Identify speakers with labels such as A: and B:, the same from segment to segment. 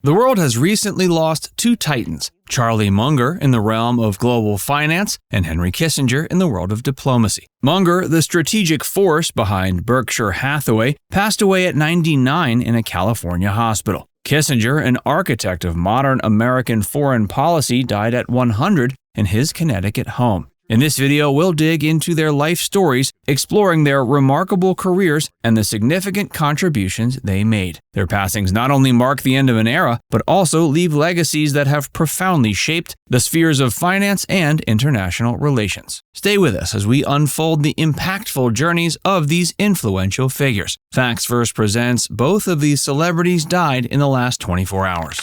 A: The world has recently lost two titans, Charlie Munger in the realm of global finance and Henry Kissinger in the world of diplomacy. Munger, the strategic force behind Berkshire Hathaway, passed away at 99 in a California hospital. Kissinger, an architect of modern American foreign policy, died at 100 in his Connecticut home. In this video, we'll dig into their life stories, exploring their remarkable careers and the significant contributions they made. Their passings not only mark the end of an era, but also leave legacies that have profoundly shaped the spheres of finance and international relations. Stay with us as we unfold the impactful journeys of these influential figures. Facts First presents both of these celebrities died in the last 24 hours.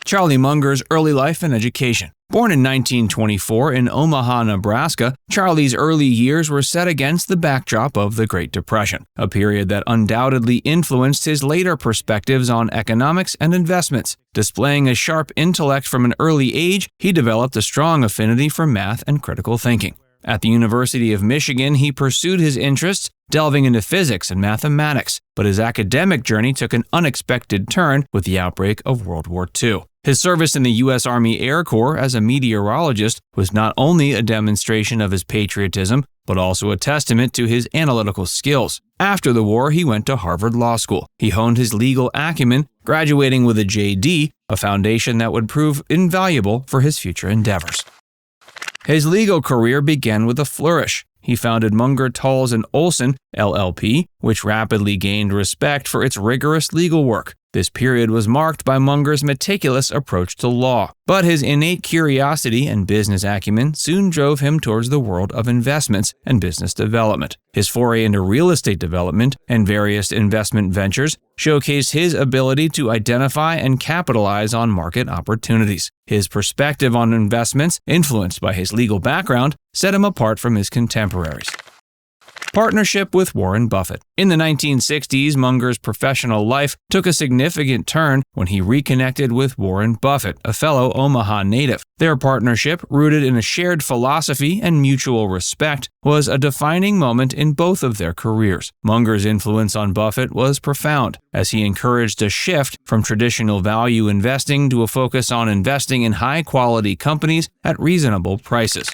A: Charlie Munger's early life and education. Born in 1924 in Omaha, Nebraska, Charlie's early years were set against the backdrop of the Great Depression, a period that undoubtedly influenced his later perspectives on economics and investments. Displaying a sharp intellect from an early age, he developed a strong affinity for math and critical thinking. At the University of Michigan, he pursued his interests, delving into physics and mathematics, but his academic journey took an unexpected turn with the outbreak of World War II. His service in the U.S. Army Air Corps as a meteorologist was not only a demonstration of his patriotism, but also a testament to his analytical skills. After the war, he went to Harvard Law School. He honed his legal acumen, graduating with a JD, a foundation that would prove invaluable for his future endeavors. His legal career began with a flourish. He founded Munger, Tolles & Olson, LLP, which rapidly gained respect for its rigorous legal work. This period was marked by Munger's meticulous approach to law, but his innate curiosity and business acumen soon drove him towards the world of investments and business development. His foray into real estate development and various investment ventures showcased his ability to identify and capitalize on market opportunities. His perspective on investments, influenced by his legal background, set him apart from his contemporaries. Partnership with Warren Buffett. In the 1960s, Munger's professional life took a significant turn when he reconnected with Warren Buffett, a fellow Omaha native. Their partnership, rooted in a shared philosophy and mutual respect, was a defining moment in both of their careers. Munger's influence on Buffett was profound, as he encouraged a shift from traditional value investing to a focus on investing in high-quality companies at reasonable prices.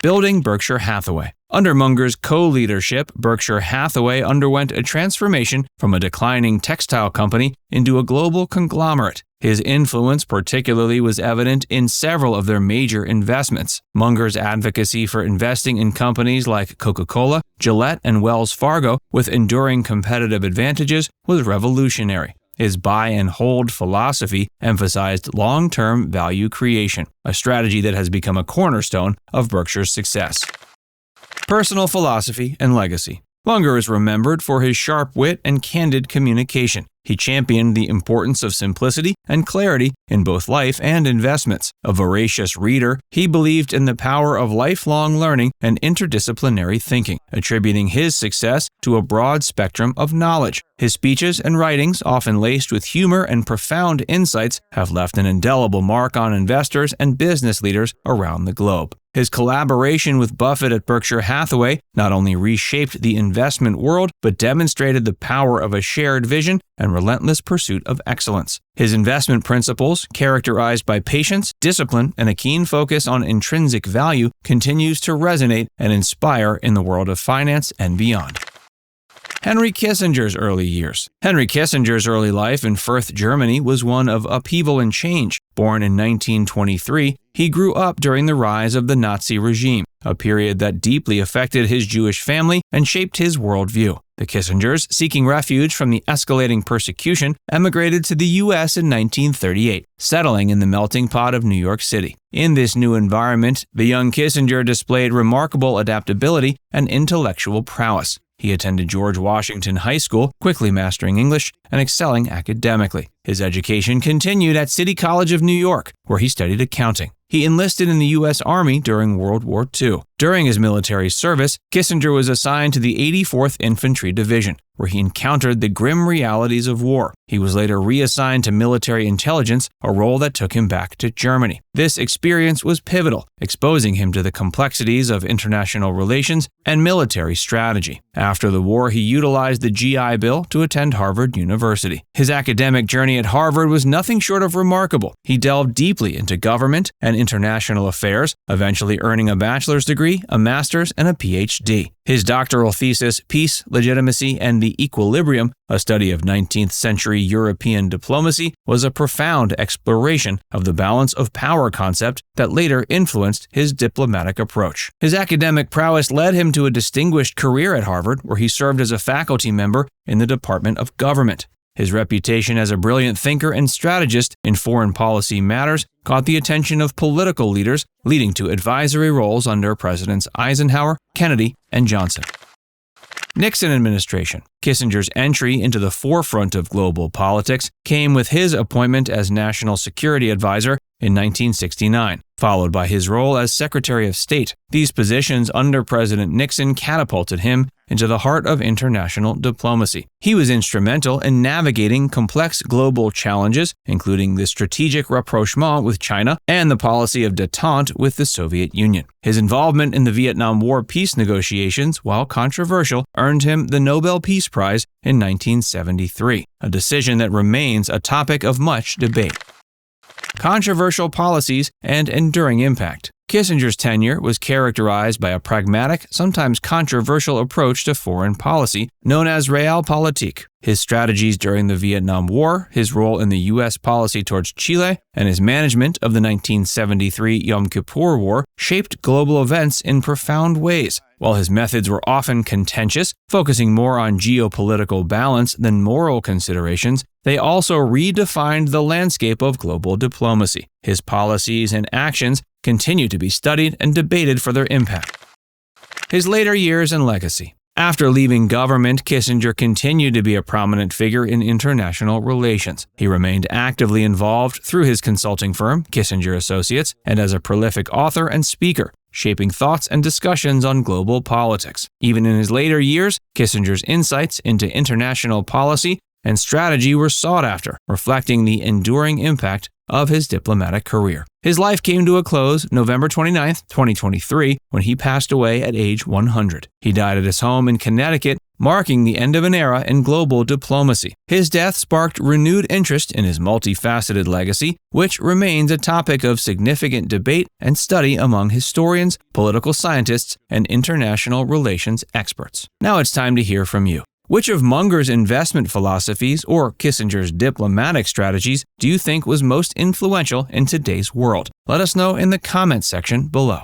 A: Building Berkshire Hathaway. Under Munger's co-leadership, Berkshire Hathaway underwent a transformation from a declining textile company into a global conglomerate. His influence particularly was evident in several of their major investments. Munger's advocacy for investing in companies like Coca-Cola, Gillette, and Wells Fargo with enduring competitive advantages was revolutionary. His buy and hold philosophy emphasized long-term value creation, a strategy that has become a cornerstone of Berkshire's success. Personal philosophy and legacy. Munger is remembered for his sharp wit and candid communication. He championed the importance of simplicity and clarity in both life and investments. A voracious reader, he believed in the power of lifelong learning and interdisciplinary thinking, attributing his success to a broad spectrum of knowledge. His speeches and writings, often laced with humor and profound insights, have left an indelible mark on investors and business leaders around the globe. His collaboration with Buffett at Berkshire Hathaway not only reshaped the investment world, but demonstrated the power of a shared vision and relentless pursuit of excellence. His investment principles, characterized by patience, discipline, and a keen focus on intrinsic value, continues to resonate and inspire in the world of finance and beyond. Henry Kissinger's early years. Henry Kissinger's early life in Fürth, Germany was one of upheaval and change. Born in 1923, he grew up during the rise of the Nazi regime, a period that deeply affected his Jewish family and shaped his worldview. The Kissingers, seeking refuge from the escalating persecution, emigrated to the U.S. in 1938, settling in the melting pot of New York City. In this new environment, the young Kissinger displayed remarkable adaptability and intellectual prowess. He attended George Washington High School, quickly mastering English and excelling academically. His education continued at City College of New York, where he studied accounting. He enlisted in the U.S. Army during World War II. During his military service, Kissinger was assigned to the 84th Infantry Division, where he encountered the grim realities of war. He was later reassigned to military intelligence, a role that took him back to Germany. This experience was pivotal, exposing him to the complexities of international relations and military strategy. After the war, he utilized the GI Bill to attend Harvard University. His academic journey at Harvard was nothing short of remarkable. He delved deeply into government and international affairs, eventually earning a bachelor's degree, a master's, and a PhD. His doctoral thesis, Peace, Legitimacy, and the Equilibrium, a study of 19th century European diplomacy, was a profound exploration of the balance of power concept that later influenced his diplomatic approach. His academic prowess led him to a distinguished career at Harvard, where he served as a faculty member in the Department of Government. His reputation as a brilliant thinker and strategist in foreign policy matters caught the attention of political leaders, leading to advisory roles under Presidents Eisenhower, Kennedy, and Johnson. Nixon administration. Kissinger's entry into the forefront of global politics came with his appointment as National Security Advisor in 1969, followed by his role as Secretary of State. These positions under President Nixon catapulted him into the heart of international diplomacy. He was instrumental in navigating complex global challenges, including the strategic rapprochement with China and the policy of détente with the Soviet Union. His involvement in the Vietnam War peace negotiations, while controversial, earned him the Nobel Peace Prize in 1973, a decision that remains a topic of much debate. Controversial policies and enduring impact. Kissinger's tenure was characterized by a pragmatic, sometimes controversial approach to foreign policy known as realpolitik. His strategies during the Vietnam War, his role in the U.S. policy towards Chile, and his management of the 1973 Yom Kippur War shaped global events in profound ways. While his methods were often contentious, focusing more on geopolitical balance than moral considerations, they also redefined the landscape of global diplomacy. His policies and actions continue to be studied and debated for their impact. His later years and legacy. After leaving government, Kissinger continued to be a prominent figure in international relations. He remained actively involved through his consulting firm, Kissinger Associates, and as a prolific author and speaker, shaping thoughts and discussions on global politics. Even in his later years, Kissinger's insights into international policy and strategy were sought after, reflecting the enduring impact of his diplomatic career. His life came to a close November 29, 2023, when he passed away at age 100. He died at his home in Connecticut, marking the end of an era in global diplomacy. His death sparked renewed interest in his multifaceted legacy, which remains a topic of significant debate and study among historians, political scientists, and international relations experts. Now it's time to hear from you. Which of Munger's investment philosophies or Kissinger's diplomatic strategies do you think was most influential in today's world? Let us know in the comments section below.